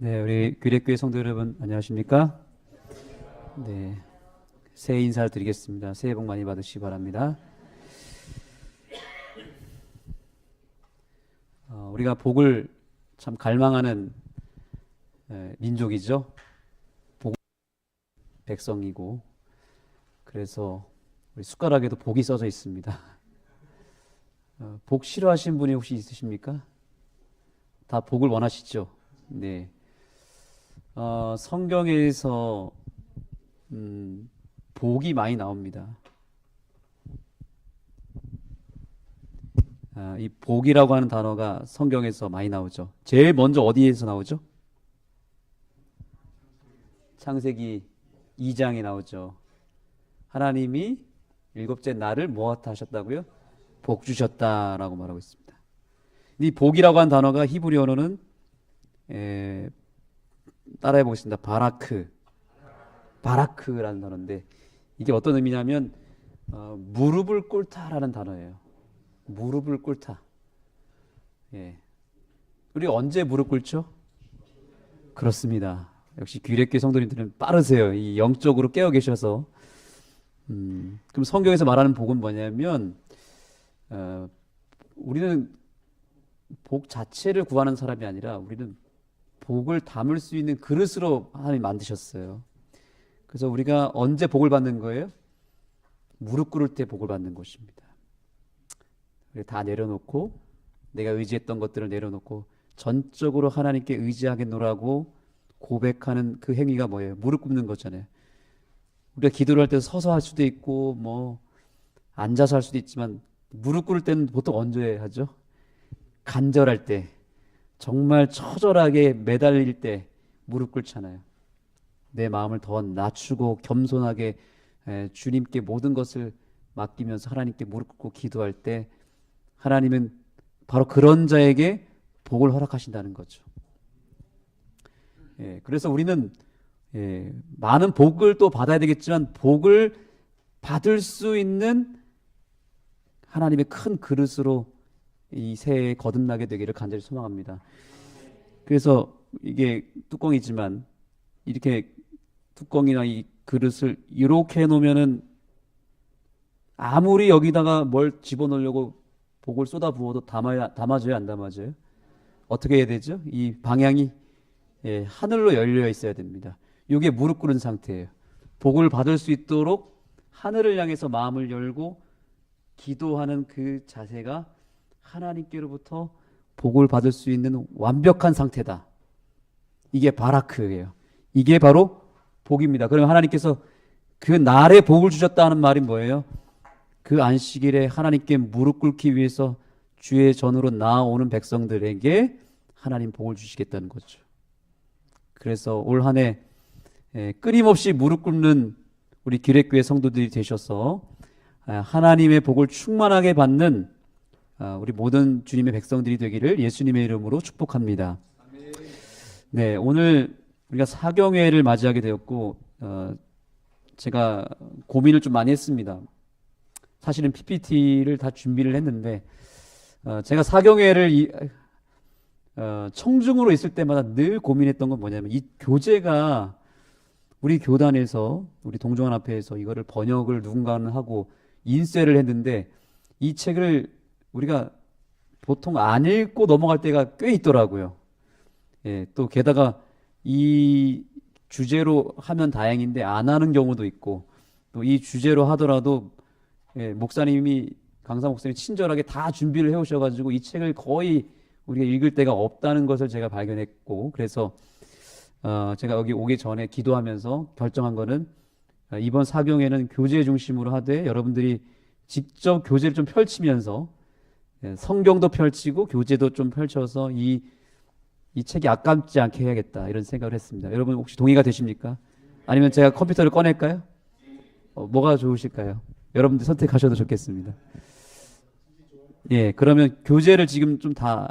네, 우리 규례교회 성도 여러분 안녕하십니까? 네, 새해 인사를 드리겠습니다. 새해 복 많이 받으시기 바랍니다. 우리가 복을 참 갈망하는 민족이죠. 복 백성이고 그래서 우리 숟가락에도 복이 써져 있습니다. 복 싫어하시는 분이 혹시 있으십니까? 다 복을 원하시죠? 네. 성경에서 복이 많이 나옵니다. 이 복이라고 하는 단어가 성경에서 많이 나오죠. 제일 먼저 어디에서 나오죠? 창세기 2장에 나오죠. 하나님이 일곱째 날을 무엇 하셨다고요? 복 주셨다라고 말하고 있습니다. 이 복이라고 하는 단어가 히브리 언어는 따라해 보겠습니다. 바라크라는 단어인데 이게 어떤 의미냐면 무릎을 꿇다라는 단어예요. 무릎을 꿇다. 예. 우리 언제 무릎 꿇죠? 그렇습니다. 역시 규례교회 성도님들은 빠르세요. 이 영적으로 깨어 계셔서. 그럼 성경에서 말하는 복은 뭐냐면 우리는 복 자체를 구하는 사람이 아니라 우리는 복을 담을 수 있는 그릇으로 하나님 만드셨어요. 그래서 우리가 언제 복을 받는 거예요? 무릎 꿇을 때 복을 받는 것입니다. 다 내려놓고 내가 의지했던 것들을 내려놓고 전적으로 하나님께 의지하겠노라고 고백하는 그 행위가 뭐예요? 무릎 꿇는 거잖아요. 우리가 기도를 할 때 서서 할 수도 있고 뭐 앉아서 할 수도 있지만 무릎 꿇을 때는 보통 언제 하죠? 간절할 때, 정말 처절하게 매달릴 때 무릎 꿇잖아요. 내 마음을 더 낮추고 겸손하게 주님께 모든 것을 맡기면서 하나님께 무릎 꿇고 기도할 때 하나님은 바로 그런 자에게 복을 허락하신다는 거죠. 그래서 우리는 많은 복을 또 받아야 되겠지만 복을 받을 수 있는 하나님의 큰 그릇으로 이 새해에 거듭나게 되기를 간절히 소망합니다. 그래서 이게 뚜껑이지만 이렇게 뚜껑이나 이 그릇을 이렇게 해놓으면은 아무리 여기다가 뭘 집어넣으려고 복을 쏟아 부어도 담아져요, 안 담아져요? 어떻게 해야 되죠? 이 방향이 하늘로 열려 있어야 됩니다. 이게 무릎 꿇은 상태예요. 복을 받을 수 있도록 하늘을 향해서 마음을 열고 기도하는 그 자세가 하나님께로부터 복을 받을 수 있는 완벽한 상태다. 이게 바라크예요. 이게 바로 복입니다. 그러면 하나님께서 그 날에 복을 주셨다는 말이 뭐예요? 그 안식일에 하나님께 무릎 꿇기 위해서 주의 전으로 나아오는 백성들에게 하나님 복을 주시겠다는 거죠. 그래서 올 한 해 끊임없이 무릎 꿇는 우리 기획교회 성도들이 되셔서 하나님의 복을 충만하게 받는 우리 모든 주님의 백성들이 되기를 예수님의 이름으로 축복합니다. 네, 오늘 우리가 사경회를 맞이하게 되었고 제가 고민을 좀 많이 했습니다. 사실은 PPT를 다 준비를 했는데 제가 사경회를 청중으로 있을 때마다 늘 고민했던 건 뭐냐면 이 교재가 우리 교단에서 우리 동정원앞에서 이거를 번역을 누군가는 하고 인쇄를 했는데 이 책을 우리가 보통 안 읽고 넘어갈 때가 꽤 있더라고요. 또 게다가 이 주제로 하면 다행인데 안 하는 경우도 있고 또 이 주제로 하더라도 목사님이 강사 목사님이 친절하게 다 준비를 해오셔가지고 이 책을 거의 우리가 읽을 때가 없다는 것을 제가 발견했고 그래서 제가 여기 오기 전에 기도하면서 결정한 거는 이번 사경회는 교재 중심으로 하되 여러분들이 직접 교재를 좀 펼치면서 성경도 펼치고 교재도 좀 펼쳐서 이 책이 아깝지 않게 해야겠다 이런 생각을 했습니다. 여러분 혹시 동의가 되십니까? 아니면 제가 컴퓨터를 꺼낼까요? 뭐가 좋으실까요? 여러분들 선택하셔도 좋겠습니다. 그러면 교재를 지금 좀 다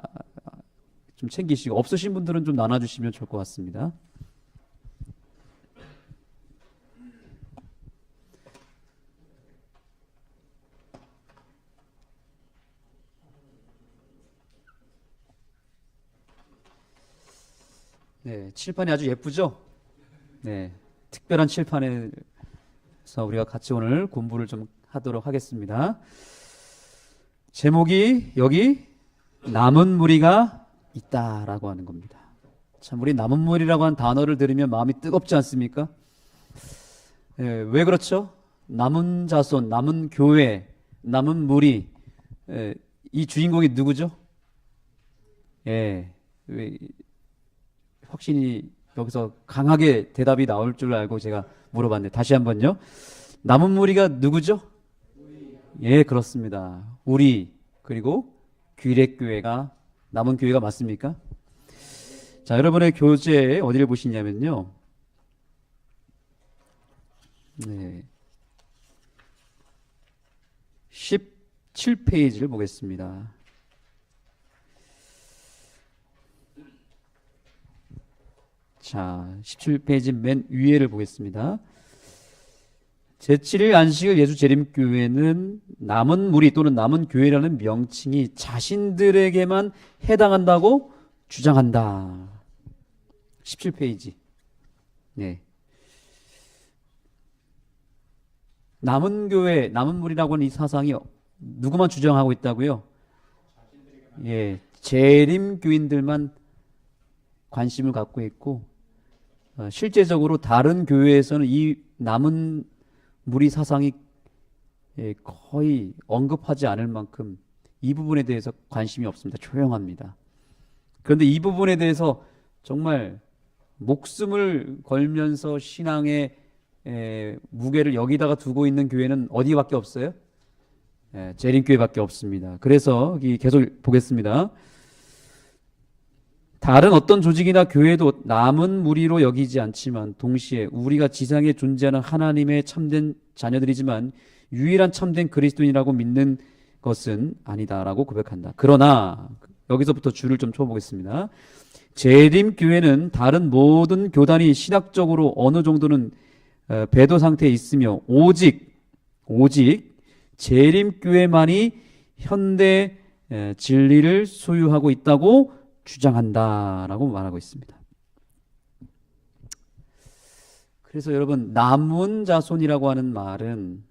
좀 챙기시고 없으신 분들은 좀 나눠주시면 좋을 것 같습니다. 네, 칠판이 아주 예쁘죠? 네, 특별한 칠판에서 우리가 같이 오늘 공부를 좀 하도록 하겠습니다. 제목이 여기 남은 무리가 있다라고 하는 겁니다. 참, 우리 남은 무리라고 하는 단어를 들으면 마음이 뜨겁지 않습니까? 왜 그렇죠? 남은 자손, 남은 교회, 남은 무리, 이 주인공이 누구죠? 확신이 여기서 강하게 대답이 나올 줄 알고 제가 물어봤는데 다시 한번요. 남은 무리가 누구죠? 예, 그렇습니다. 우리 그리고 귀례교회가 남은 교회가 맞습니까? 자, 여러분의 교재에 어디를 보시냐면요. 네. 17페이지를 보겠습니다. 자, 17페이지 맨 위에를 보겠습니다. 제7일 안식일 예수 재림교회는 남은 무리 또는 남은 교회라는 명칭이 자신들에게만 해당한다고 주장한다. 17페이지. 네. 남은 교회, 남은 무리라고 하는 이 사상이 누구만 주장하고 있다고요? 예, 재림교인들만 관심을 갖고 있고, 실제적으로 다른 교회에서는 이 남은 무리 사상이 거의 언급하지 않을 만큼 이 부분에 대해서 관심이 없습니다. 조용합니다. 그런데 이 부분에 대해서 정말 목숨을 걸면서 신앙의 무게를 여기다가 두고 있는 교회는 어디밖에 없어요? 재림교회밖에 없습니다. 그래서 여기 계속 보겠습니다. 다른 어떤 조직이나 교회도 남은 무리로 여기지 않지만 동시에 우리가 지상에 존재하는 하나님의 참된 자녀들이지만 유일한 참된 그리스도인이라고 믿는 것은 아니다라고 고백한다. 그러나 여기서부터 줄을 좀 쳐보겠습니다. 재림교회는 다른 모든 교단이 신학적으로 어느 정도는 배도 상태에 있으며 오직 재림교회만이 현대 진리를 소유하고 있다고 주장한다라고 말하고 있습니다. 그래서 여러분, 남은 자손이라고 하는 말은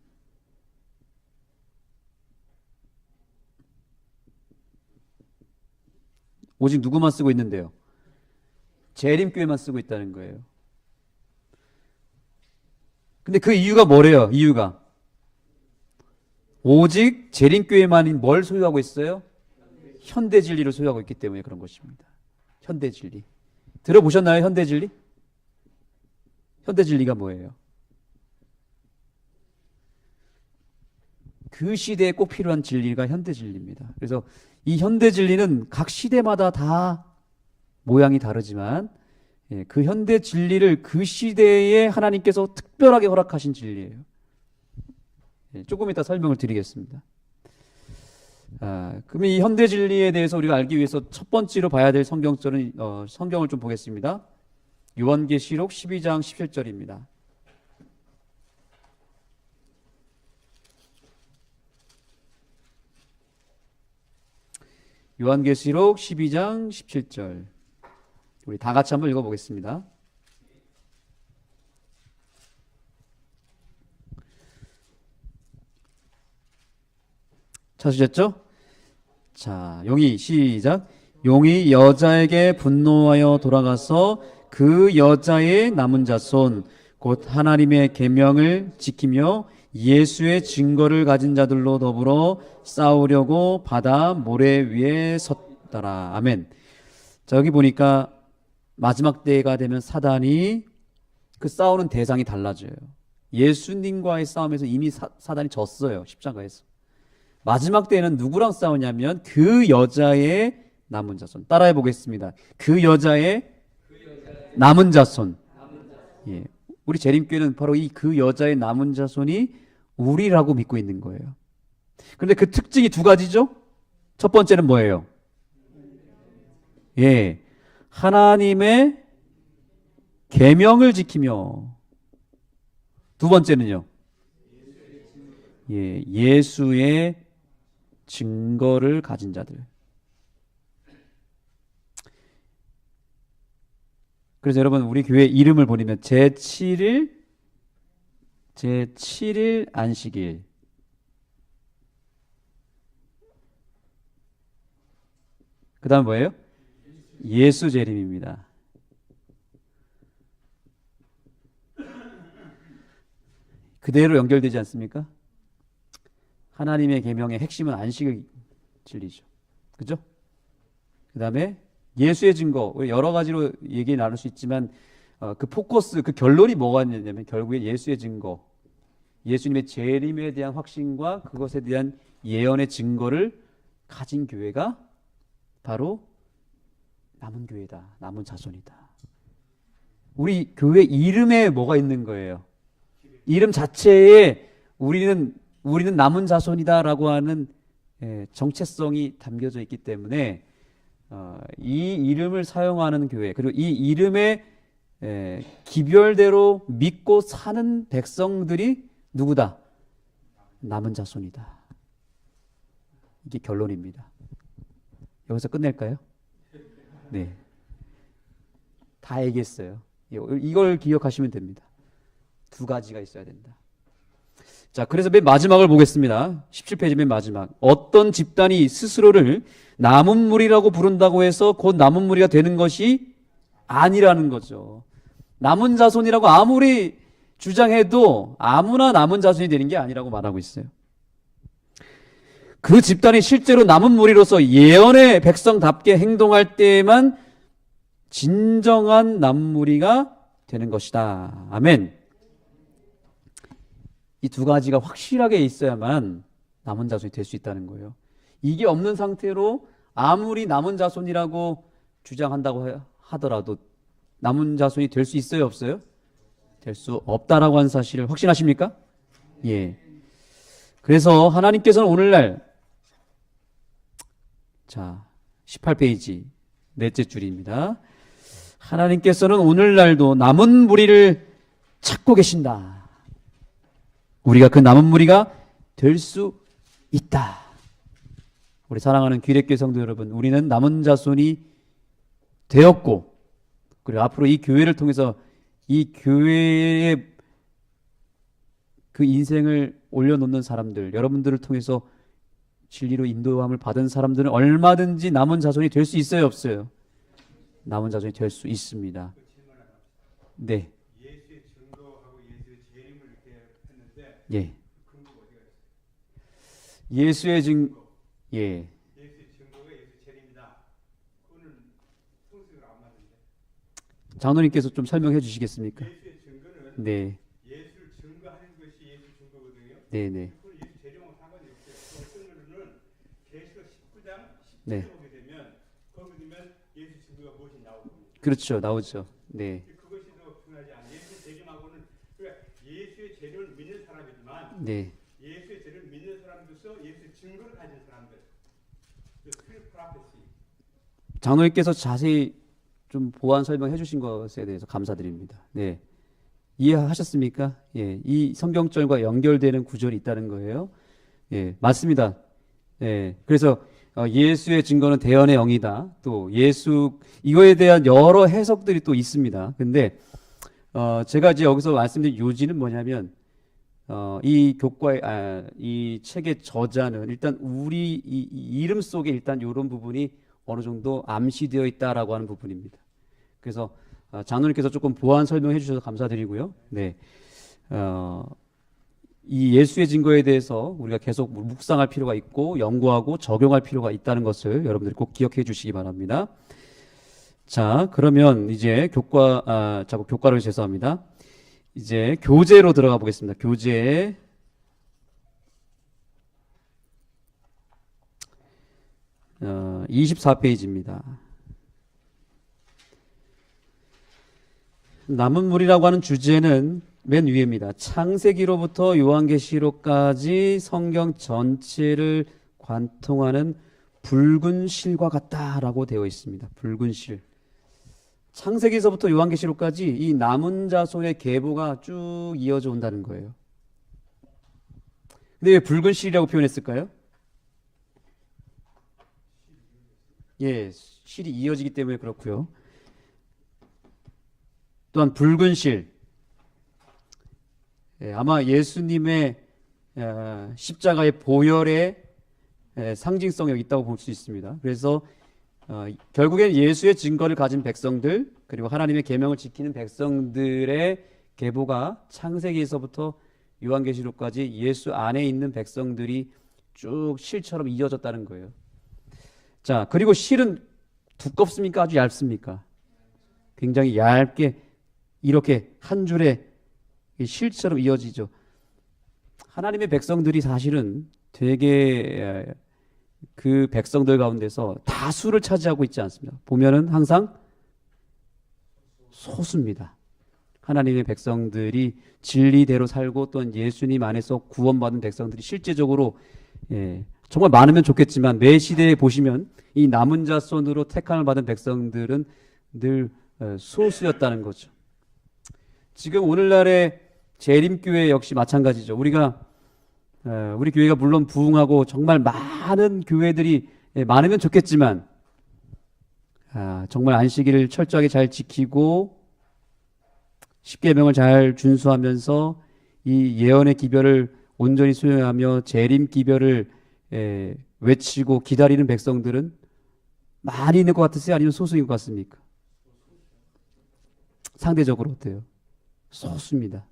오직 누구만 쓰고 있는데요? 재림교회만 쓰고 있다는 거예요. 근데 그 이유가 뭐래요? 이유가 오직 재림교회만이 뭘 소유하고 있어요? 현대 진리를 소유하고 있기 때문에 그런 것입니다. 현대 진리. 들어보셨나요? 현대 진리? 현대 진리가 뭐예요? 그 시대에 꼭 필요한 진리가 현대 진리입니다. 그래서 이 현대 진리는 각 시대마다 다 모양이 다르지만 그 현대 진리를 그 시대에 하나님께서 특별하게 허락하신 진리예요. 조금 이따 설명을 드리겠습니다. 그러면 이 현대 진리에 대해서 우리가 알기 위해서 첫 번째로 봐야 될 성경절은 성경을 좀 보겠습니다. 요한계시록 12장 17절입니다. 요한계시록 12장 17절. 우리 다 같이 한번 읽어보겠습니다. 찾으셨죠? 자, 용이 시작. 용이 여자에게 분노하여 돌아가서 그 여자의 남은 자손 곧 하나님의 계명을 지키며 예수의 증거를 가진 자들로 더불어 싸우려고 바다 모래 위에 섰더라. 아멘. 자, 여기 보니까 마지막 때가 되면 사단이 그 싸우는 대상이 달라져요. 예수님과의 싸움에서 이미 사단이 졌어요. 십자가에서. 마지막 때에는 누구랑 싸우냐면 그 여자의 남은 자손. 따라해 보겠습니다. 그 여자의 남은 자손. 예. 우리 재림교회는 바로 이 그 여자의 남은 자손이 우리라고 믿고 있는 거예요. 그런데 그 특징이 두 가지죠? 첫 번째는 뭐예요? 예. 하나님의 계명을 지키며, 두 번째는요? 예, 예수의 증거를 가진 자들. 그래서 여러분 우리 교회 이름을 보내면 제7일 안식일. 그 다음 뭐예요? 예수 재림입니다. 그대로 연결되지 않습니까? 하나님의 계명의 핵심은 안식의 진리죠. 그죠? 그 다음에 예수의 증거, 여러 가지로 얘기 나눌 수 있지만 그 포커스, 그 결론이 뭐가 있냐면 결국에 예수의 증거, 예수님의 재림에 대한 확신과 그것에 대한 예언의 증거를 가진 교회가 바로 남은 교회다, 남은 자손이다. 우리 교회 이름에 뭐가 있는 거예요? 이름 자체에 우리는 남은 자손이다라고 하는 정체성이 담겨져 있기 때문에 이 이름을 사용하는 교회, 그리고 이 이름의 기별대로 믿고 사는 백성들이 누구다? 남은 자손이다. 이게 결론입니다. 여기서 끝낼까요? 네. 다 얘기했어요. 이걸 기억하시면 됩니다. 두 가지가 있어야 된다. 자, 그래서 맨 마지막을 보겠습니다. 17페이지 맨 마지막. 어떤 집단이 스스로를 남은 무리라고 부른다고 해서 곧 남은 무리가 되는 것이 아니라는 거죠. 남은 자손이라고 아무리 주장해도 아무나 남은 자손이 되는 게 아니라고 말하고 있어요. 그 집단이 실제로 남은 무리로서 예언의 백성답게 행동할 때에만 진정한 남은 무리가 되는 것이다. 아멘. 이 두 가지가 확실하게 있어야만 남은 자손이 될 수 있다는 거예요. 이게 없는 상태로 아무리 남은 자손이라고 주장한다고 하더라도 남은 자손이 될 수 있어요, 없어요? 될 수 없다라고 하는 사실을 확신하십니까? 예. 그래서 하나님께서는 오늘날, 자, 18페이지 넷째 줄입니다. 하나님께서는 오늘날도 남은 무리를 찾고 계신다. 우리가 그 남은 무리가 될 수 있다. 우리 사랑하는 귀례교회 성도 여러분, 우리는 남은 자손이 되었고, 그리고 앞으로 이 교회를 통해서 이 교회의 그 인생을 올려놓는 사람들, 여러분들을 통해서 진리로 인도함을 받은 사람들은 얼마든지 남은 자손이 될 수 있어요, 없어요? 남은 자손이 될 수 있습니다. 네. 예수의 증거하고 예수의 재림을 이렇게 했는데 예. 근거가 어디가 있어요? 예수의 예. 예수의 증거가 예수의 재림이다. 그거는 성경을 안 맞는데. 장로님께서 좀 설명해 주시겠습니까? 예수의 증거는 네. 예수를 증거하는 것이 예수 증거거든요. 네, 네. 그건 예수 재림하고 상관이 없어요. 어떤 거는 계시록 19장 10절에 네. 보게 되면 거기 보면 예수 증거가 무엇이 나오고 그렇죠. 나오죠. 네. 그것이 더 중요하지 않아요. 예수의 재림하고는 그러니까 예수의 재림을 믿는 사람이지만 네. 예수의 재림을 믿는 사람으로서 예수의 증거를 가진 사람들. 장로님께서 자세히 좀 보완 설명해 주신 것에 대해서 감사드립니다. 네. 이해하셨습니까? 예. 이 성경절과 연결되는 구절이 있다는 거예요. 예. 맞습니다. 예. 그래서 예수의 증거는 대언의 영이다. 또 예수, 이거에 대한 여러 해석들이 또 있습니다. 근데 제가 이제 여기서 말씀드린 요지는 뭐냐면 이 이 책의 저자는 일단 우리 이 이름 속에 일단 이런 부분이 어느 정도 암시되어 있다라고 하는 부분입니다. 그래서 장로님께서 조금 보완 설명해 주셔서 감사드리고요. 네, 이 예수의 증거에 대해서 우리가 계속 묵상할 필요가 있고 연구하고 적용할 필요가 있다는 것을 여러분들이 꼭 기억해 주시기 바랍니다. 자, 그러면 이제 교과로 죄송합니다. 이제 교재로 들어가 보겠습니다. 교재 24페이지입니다. 남은 무리라고 하는 주제는 맨 위에입니다. 창세기로부터 요한계시록까지 성경 전체를 관통하는 붉은 실과 같다라고 되어 있습니다. 붉은 실. 창세기서부터 요한계시록까지 이 남은 자손의 계보가 쭉 이어져 온다는 거예요. 근데 왜 붉은 실이라고 표현했을까요? 예, 실이 이어지기 때문에 그렇고요. 또한 붉은 실, 아마 예수님의 십자가의 보혈의 상징성이 있다고 볼 수 있습니다. 그래서 결국엔 예수의 증거를 가진 백성들, 그리고 하나님의 계명을 지키는 백성들의 계보가 창세기에서부터 요한계시록까지 예수 안에 있는 백성들이 쭉 실처럼 이어졌다는 거예요. 자, 그리고 실은 두껍습니까? 아주 얇습니까? 굉장히 얇게 이렇게 한 줄에 실처럼 이어지죠. 하나님의 백성들이 사실은 되게 그 백성들 가운데서 다수를 차지하고 있지 않습니다. 보면은 항상 소수입니다. 하나님의 백성들이 진리대로 살고 또한 예수님 안에서 구원받은 백성들이 실제적으로 정말 많으면 좋겠지만 매 시대에 보시면 이 남은 자손으로 택함을 받은 백성들은 늘 소수였다는 거죠. 지금 오늘날의 재림교회 역시 마찬가지죠. 우리 교회가 물론 부흥하고 정말 많은 교회들이 많으면 좋겠지만 정말 안식일을 철저하게 잘 지키고 십계명을 잘 준수하면서 이 예언의 기별을 온전히 수행하며 재림 기별을 외치고 기다리는 백성들은 많이 있는 것 같으세요? 아니면 소수인 것 같습니까? 상대적으로 어때요? 소수입니다.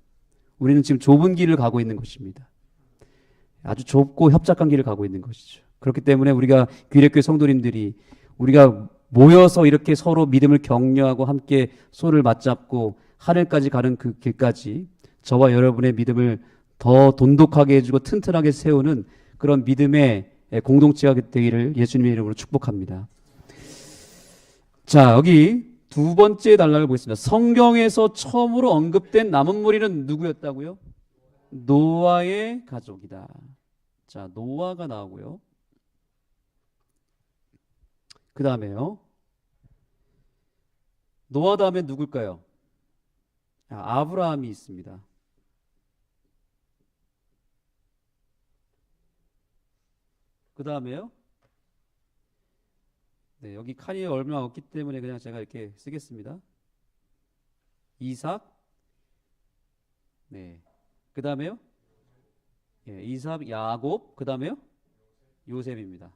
우리는 지금 좁은 길을 가고 있는 것입니다. 아주 좁고 협착한 길을 가고 있는 것이죠. 그렇기 때문에 우리가 귀례교회 성도님들이 우리가 모여서 이렇게 서로 믿음을 격려하고 함께 손을 맞잡고 하늘까지 가는 그 길까지 저와 여러분의 믿음을 더 돈독하게 해주고 튼튼하게 세우는 그런 믿음의 공동체가 되기를 예수님의 이름으로 축복합니다. 자, 여기 두 번째 단락을 보겠습니다. 성경에서 처음으로 언급된 남은 무리는 누구였다고요? 노아의 가족이다. 자, 노아가 나오고요. 그 다음에요. 노아 다음에 누굴까요? 아브라함이 있습니다. 그 다음에요. 네, 여기 칸이 얼마 없기 때문에 그냥 제가 이렇게 쓰겠습니다. 이삭. 네. 그 다음에요. 이삭, 야곱. 그 다음에요. 요셉입니다.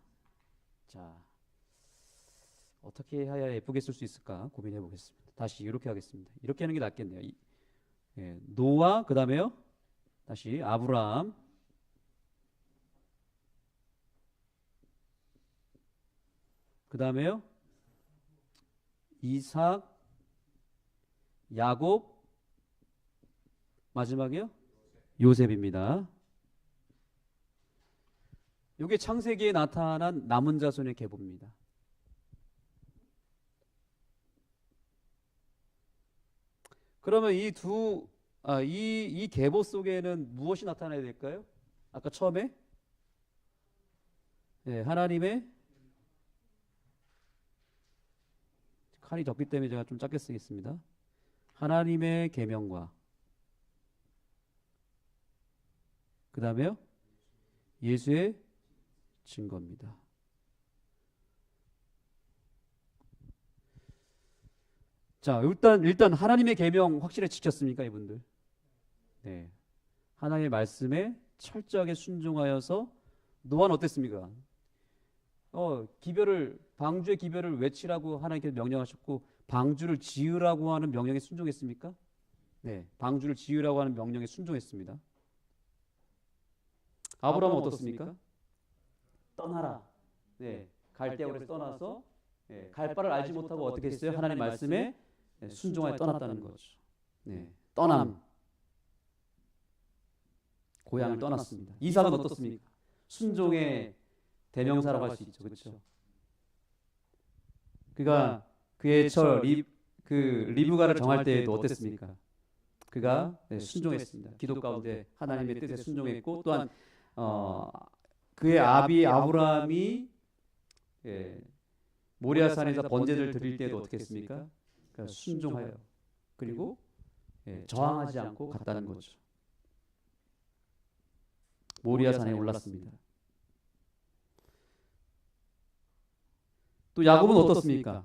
자, 어떻게 해야 예쁘게 쓸 수 있을까 고민해 보겠습니다. 다시 이렇게 하겠습니다. 이렇게 하는 게 낫겠네요. 노아, 그 다음에요. 다시 아브라함. 그 다음에요. 이삭, 야곱, 마지막이요. 요셉입니다. 이게 창세기에 나타난 남은 자손의 계보입니다. 그러면 이 계보 속에는 무엇이 나타나야 될까요? 아까 처음에 하나님의 칸이 적기 때문에 제가 좀 짧게 쓰겠습니다. 하나님의 계명과 그 다음에요. 예수의 증거입니다. 자, 일단 하나님의 계명 확실히 지켰습니까, 이분들? 네. 하나님의 말씀에 철저하게 순종하여서 노아는 어땠습니까? 방주의 기별을 외치라고 하나님께서 명령하셨고 방주를 지으라고 하는 명령에 순종했습니까? 네. 방주를 지으라고 하는 명령에 순종했습니다. 아브라함은 어떻습니까? 떠나라. 네. 갈대아우에서 떠나서 갈 바를 알지 못하고 어떻게 했어요? 하나님의 말씀에 순종하여 떠났다는 거죠. 네. 떠남. 고향을 떠났습니다. 이삭은 어떻습니까? 순종의 대명사라고 할 수 있죠. 그렇죠? 그가 그의 리브가를 정할 때에도 어땠습니까? 그가 순종했습니다. 기도 가운데 하나님의 뜻에 순종했고 또한 그의 아비 아브라함이 모리아산에서 번제를 드릴 때도 어떻게 했습니까? 그러니까 순종하여 그리고 저항하지 않고 갔다는 거죠. 모리아산에 올랐습니다. 또 야곱은 어떻습니까?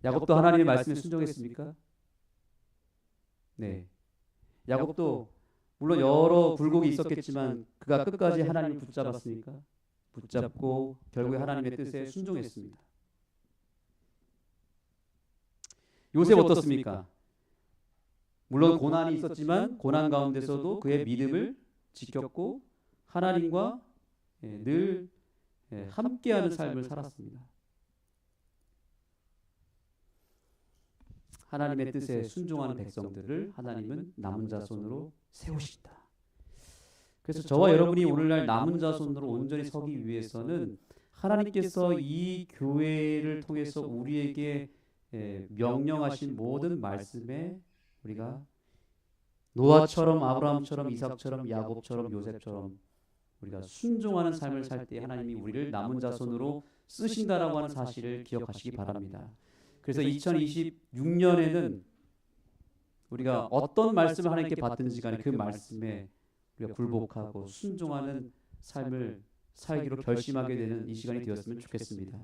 야곱도 하나님의 말씀에 순종했습니까? 네. 야곱도 물론 여러 굴곡이 있었겠지만 그가 끝까지 하나님을 붙잡았으니까 붙잡고 결국에 하나님의 뜻에 순종했습니다. 요셉 어떻습니까? 물론 고난이 있었지만 고난 가운데서도 그의 믿음을 지켰고 하나님과 늘 함께하는 삶을 살았습니다. 하나님의 뜻에 순종하는 백성들을 하나님은 남은 자손으로 세우신다. 그래서 저와 여러분이 오늘날 남은 자손으로 온전히 서기 위해서는 하나님께서 이 교회를 통해서 우리에게 명령하신 모든 말씀에 우리가 노아처럼 아브라함처럼 이삭처럼 야곱처럼 요셉처럼 우리가 순종하는 삶을 살 때 하나님이 우리를 남은 자손으로 쓰신다라고 하는 사실을 기억하시기 바랍니다. 그래서 2026년에는 우리가 어떤 말씀을 하나님께 받든지 간에 그 말씀에 우리가 굴복하고 순종하는 삶을 살기로 결심하게 되는 이 시간이 되었으면 좋겠습니다.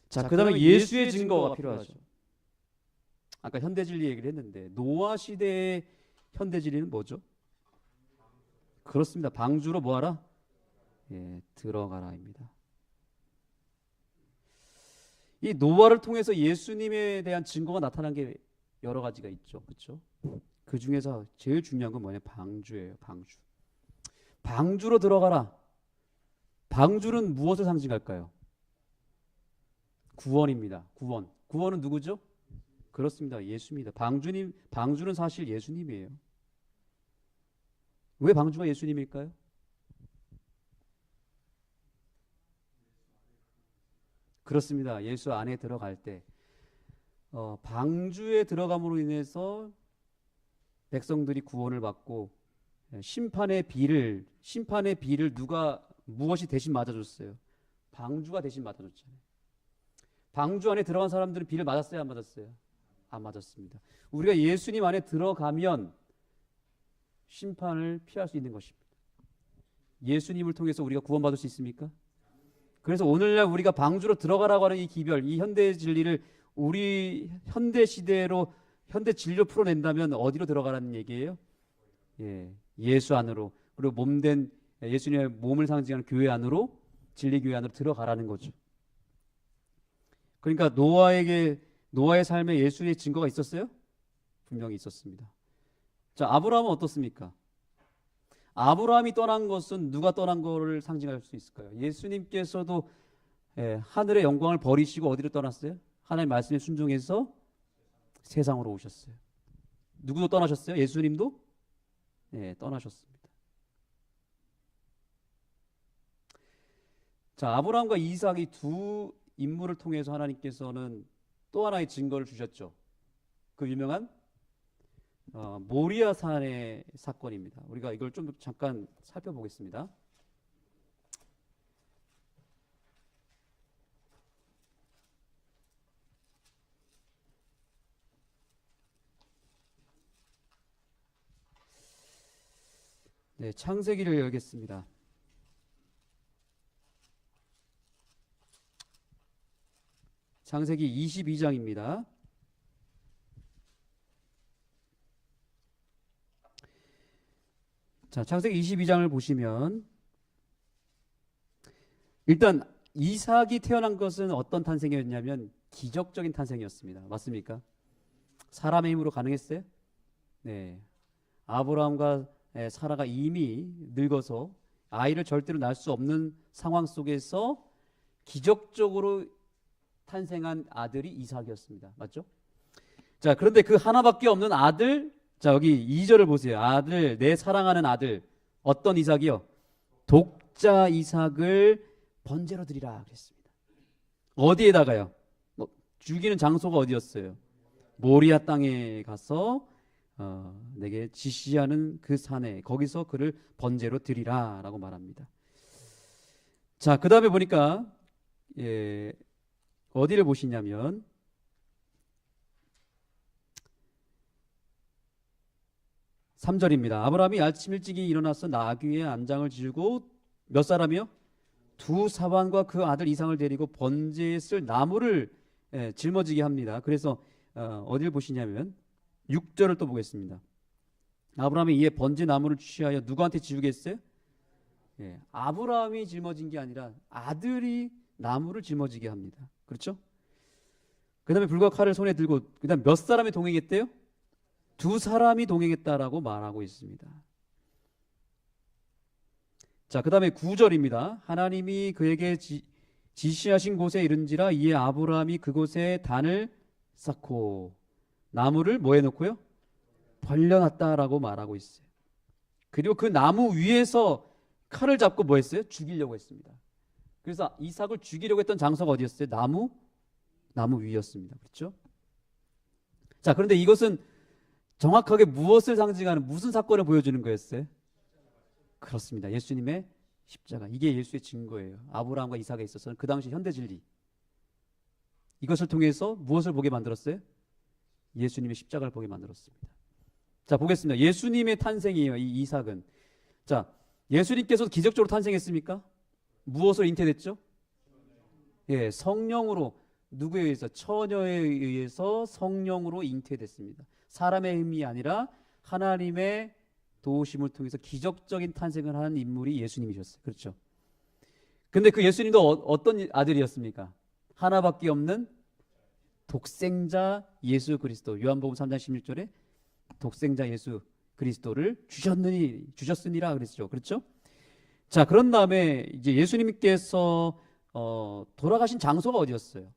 자, 그 다음에 예수의 증거가 필요하죠. 아까 현대진리 얘기를 했는데 노아 시대의 현대진리는 뭐죠? 그렇습니다. 방주로 뭐하라? 들어가라입니다. 이 노아를 통해서 예수님에 대한 증거가 나타난 게 여러 가지가 있죠. 그렇죠? 그 중에서 제일 중요한 건 뭐냐? 방주예요. 방주. 방주로 들어가라. 방주는 무엇을 상징할까요? 구원입니다. 구원. 구원은 누구죠? 그렇습니다. 예수입니다. 방주는 사실 예수님이에요. 왜 방주가 예수님일까요? 그렇습니다. 예수 안에 들어갈 때 방주에 들어감으로 인해서 백성들이 구원을 받고 심판의 비를 누가 무엇이 대신 맞아줬어요? 방주가 대신 맞아줬잖아요. 방주 안에 들어간 사람들은 비를 맞았어요? 안 맞았어요? 안 맞았습니다. 우리가 예수님 안에 들어가면 심판을 피할 수 있는 것입니다. 예수님을 통해서 우리가 구원받을 수 있습니까? 그래서 오늘날 우리가 방주로 들어가라고 하는 이 기별, 이 현대 진리를 우리 현대 시대로 현대 진리로 풀어낸다면 어디로 들어가라는 얘기예요? 예수 안으로, 그리고 몸된 예수님의 몸을 상징하는 교회 안으로, 진리 교회 안으로 들어가라는 거죠. 그러니까 노아의 삶에 예수의 증거가 있었어요? 분명히 있었습니다. 자, 아브라함은 어떻습니까? 아브라함이 떠난 것은 누가 떠난 거를 상징할 수 있을까요? 예수님께서도 하늘의 영광을 버리시고 어디로 떠났어요? 하나님 말씀에 순종해서 세상으로 오셨어요. 누구도 떠나셨어요? 예수님도 떠나셨습니다. 자, 아브라함과 이삭이 두 인물을 통해서 하나님께서는 또 하나의 증거를 주셨죠. 그 유명한 모리아 산의 사건입니다. 우리가 이걸 좀 잠깐 살펴보겠습니다. 네, 창세기를 열겠습니다. 창세기 22장입니다. 자, 창세기 22장을 보시면 일단 이삭이 태어난 것은 어떤 탄생이었냐면 기적적인 탄생이었습니다. 맞습니까? 사람의 힘으로 가능했어요? 네. 아브라함과 사라가 이미 늙어서 아이를 절대로 낳을 수 없는 상황 속에서 기적적으로 탄생한 아들이 이삭이었습니다. 맞죠? 자, 그런데 그 하나밖에 없는 아들, 자, 여기 2절을 보세요. 아들, 내 사랑하는 아들. 어떤 이삭이요? 독자 이삭을 번제로 드리라 그랬습니다. 어디에다가요? 죽이는 장소가 어디였어요? 모리아 땅에 가서 내게 지시하는 그 산에, 거기서 그를 번제로 드리라 라고 말합니다. 자, 그 다음에 보니까 어디를 보시냐면 3절입니다. 아브라함이 아침 일찍이 일어나서 나귀의 안장을 지르고 몇 사람이요? 두 사환과 그 아들 이삭을 데리고 번제에 쓸 나무를 짊어지게 합니다. 그래서 어딜 보시냐면 6절을 또 보겠습니다. 아브라함이 이에 번제 나무를 취하여 누구한테 지우겠어요? 아브라함이 짊어진 게 아니라 아들이 나무를 짊어지게 합니다. 그렇죠? 그 다음에 불과 칼을 손에 들고 그 다음 몇 사람이 동행했대요? 2사람이 동행했다라고 말하고 있습니다. 자, 그 다음에 9절입니다. 하나님이 그에게 지시하신 곳에 이른지라 이에 아브라함이 그곳에 단을 쌓고 나무를 뭐 해놓고요? 벌려놨다라고 말하고 있어요. 그리고 그 나무 위에서 칼을 잡고 뭐 했어요? 죽이려고 했습니다. 그래서 이삭을 죽이려고 했던 장소가 어디였어요? 나무 위였습니다. 그렇죠? 자, 그런데 이것은 정확하게 무엇을 상징하는 무슨 사건을 보여주는 거였어요? 그렇습니다. 예수님의 십자가. 이게 예수의 증거예요. 아브라함과 이삭에 있어서는 그 당시 현대 진리. 이것을 통해서 무엇을 보게 만들었어요? 예수님의 십자가를 보게 만들었습니다. 자, 보겠습니다. 예수님의 탄생이에요. 이 이삭은. 자, 예수님께서 기적적으로 탄생했습니까? 무엇으로 잉태됐죠? 성령으로. 누구에 의해서? 처녀에 의해서 성령으로 잉태됐습니다. 사람의 힘이 아니라 하나님의 도우심을 통해서 기적적인 탄생을 하는 인물이 예수님이셨어요. 그렇죠? 근데 그 예수님도 어떤 아들이었습니까? 하나밖에 없는 독생자 예수 그리스도. 요한복음 3장 16절에 독생자 예수 그리스도를 주셨으니라 그랬죠. 그렇죠? 자, 그런 다음에 이제 예수님께서 돌아가신 장소가 어디였어요?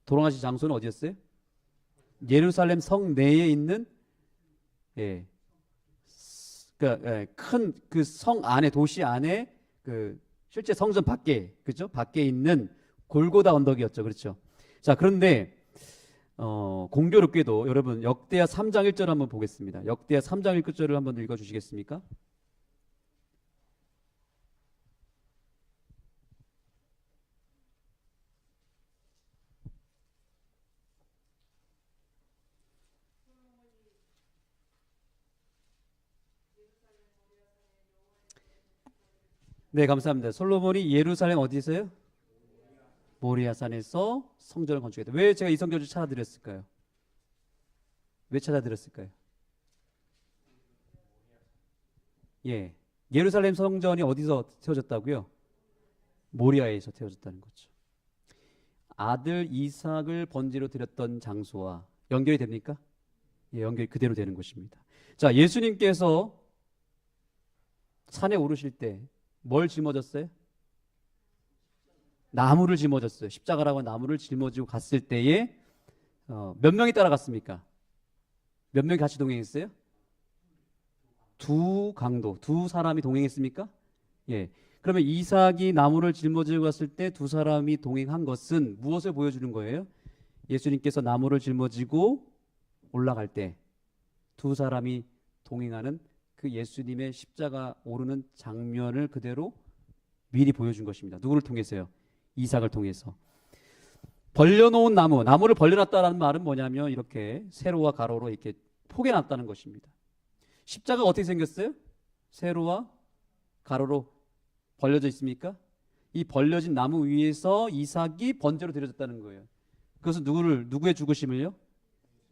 돌아가신 장소는 어디였어요? 예루살렘 성 내에 있는 큰 그 성 안에 도시 안에 그 실제 성전 밖에 그죠? 밖에 있는 골고다 언덕이었죠. 그렇죠? 자, 그런데 공교롭게도 여러분 역대하 3장 1절 한번 보겠습니다. 역대하 3장 1절을 한번 읽어 주시겠습니까? 네, 감사합니다. 솔로몬이 예루살렘 어디서요? 모리아산에서 성전을 건축했다. 왜 제가 이 성전을 찾아드렸을까요? 왜 찾아드렸을까요? 예루살렘 성전이 어디서 세워졌다고요? 모리아에서 세워졌다는 거죠. 아들 이삭을 번제로 드렸던 장소와 연결이 됩니까? 연결이 그대로 되는 것입니다. 자, 예수님께서 산에 오르실 때 뭘 짊어졌어요? 나무를 짊어졌어요. 십자가라고 하는 나무를 짊어지고 갔을 때에 몇 명이 따라갔습니까? 몇 명이 같이 동행했어요? 2강도, 2사람이 동행했습니까? 그러면 이삭이 나무를 짊어지고 갔을 때 2사람이 동행한 것은 무엇을 보여주는 거예요? 예수님께서 나무를 짊어지고 올라갈 때 2사람이 동행하는 그 예수님의 십자가 오르는 장면을 그대로 미리 보여준 것입니다. 누구를 통해서요? 이삭을 통해서. 벌려놓은 나무를 벌려놨다라는 말은 뭐냐면 이렇게 세로와 가로로 이렇게 포개놨다는 것입니다. 십자가가 어떻게 생겼어요? 세로와 가로로 벌려져 있습니까? 이 벌려진 나무 위에서 이삭이 번제로 드려졌다는 거예요. 그것은 누구의 죽으심을요?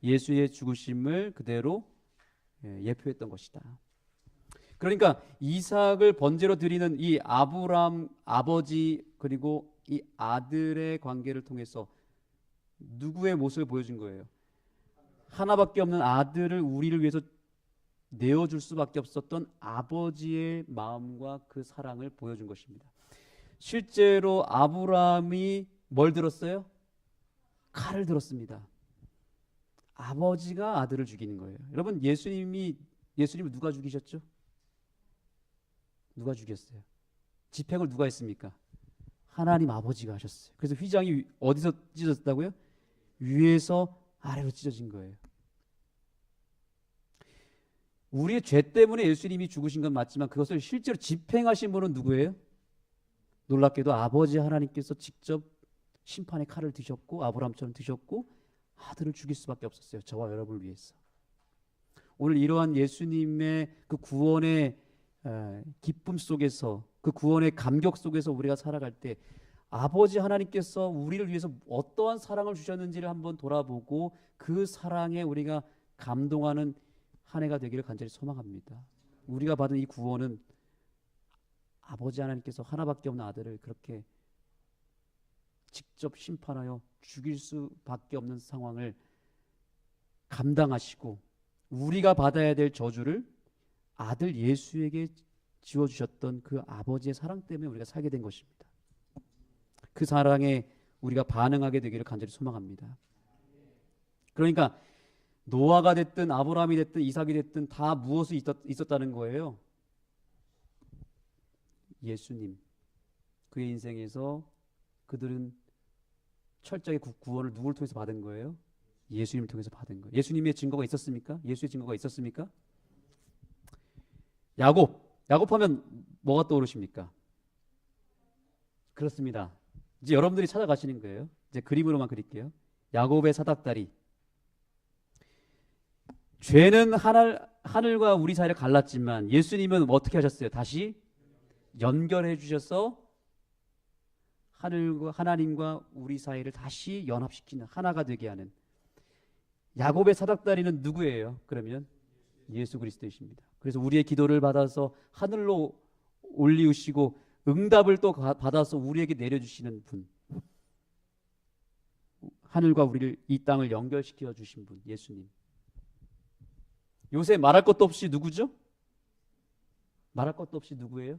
예수의 죽으심을 그대로 예표했던 것이다. 그러니까 이삭을 번제로 드리는 이 아브람 아버지 그리고 이 아들의 관계를 통해서 누구의 모습을 보여준 거예요? 하나밖에 없는 아들을 우리를 위해서 내어줄 수밖에 없었던 아버지의 마음과 그 사랑을 보여준 것입니다. 실제로 아브라함이 뭘 들었어요? 칼을 들었습니다. 아버지가 아들을 죽이는 거예요. 여러분, 예수님을 누가 죽이셨죠? 누가 죽였어요? 집행을 누가 했습니까? 하나님 아버지가 하셨어요. 그래서 휘장이 어디서 찢어졌다고요? 위에서 아래로 찢어진 거예요. 우리의 죄 때문에 예수님이 죽으신 건 맞지만 그것을 실제로 집행하신 분은 누구예요? 놀랍게도 아버지 하나님께서 직접 심판의 칼을 드셨고 아브라함처럼 드셨고 아들을 죽일 수밖에 없었어요. 저와 여러분을 위해서. 오늘 이러한 예수님의 그 구원의 기쁨 속에서 그 구원의 감격 속에서 우리가 살아갈 때 아버지 하나님께서 우리를 위해서 어떠한 사랑을 주셨는지를 한번 돌아보고 그 사랑에 우리가 감동하는 한 해가 되기를 간절히 소망합니다. 우리가 받은 이 구원은 아버지 하나님께서 하나밖에 없는 아들을 그렇게 직접 심판하여 죽일 수밖에 없는 상황을 감당하시고 우리가 받아야 될 저주를 아들 예수에게 지어주셨던 그 아버지의 사랑 때문에 우리가 살게 된 것입니다. 그 사랑에 우리가 반응하게 되기를 간절히 소망합니다. 그러니까 노아가 됐든 아브라함이 됐든 이삭이 됐든 다 무엇이 있었다는 거예요? 예수님. 그의 인생에서 그들은 철저하게 구원을 누구를 통해서 받은 거예요? 예수님을 통해서 받은 거예요. 예수님의 증거가 있었습니까? 예수의 증거가 있었습니까? 야곱하면 뭐가 떠오르십니까? 그렇습니다. 이제 여러분들이 찾아가시는 거예요. 이제 그림으로만 그릴게요. 야곱의 사닥다리. 죄는 하늘과 우리 사이를 갈랐지만 예수님은 어떻게 하셨어요? 다시 연결해 주셔서 하나님과 우리 사이를 다시 연합시키는, 하나가 되게 하는. 야곱의 사닥다리는 누구예요? 그러면 예수 그리스도이십니다. 그래서 우리의 기도를 받아서 하늘로 올리우시고 응답을 또 받아서 우리에게 내려주시는 분, 하늘과 우리를, 이 땅을 연결시켜 주신 분, 예수님. 요새 말할 것도 없이 누구죠? 말할 것도 없이 누구예요?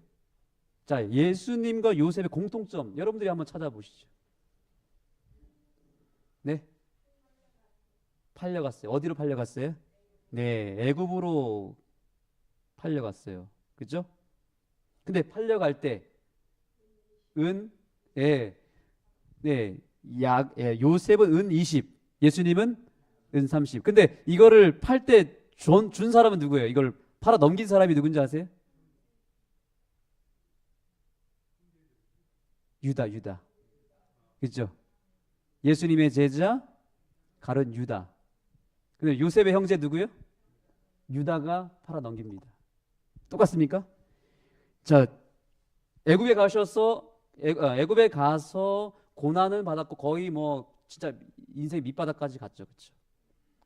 자, 예수님과 요셉의 공통점 여러분들이 한번 찾아보시죠. 네? 팔려갔어요. 어디로 팔려갔어요? 네, 애굽으로 팔려갔어요. 그죠? 근데 팔려갈 때 요셉은 은 20, 예수님은 은 30. 근데 이거를 팔 때 준 사람은 누구예요? 이걸 팔아 넘긴 사람이 누군지 아세요? 유다. 그죠? 예수님의 제자 가룟 유다. 근데 요셉의 형제 누구요? 유다가 팔아 넘깁니다. 똑같습니까? 자, 애굽에 가서 고난을 받았고 거의 뭐 진짜 인생 밑바닥까지 갔죠. 그렇죠?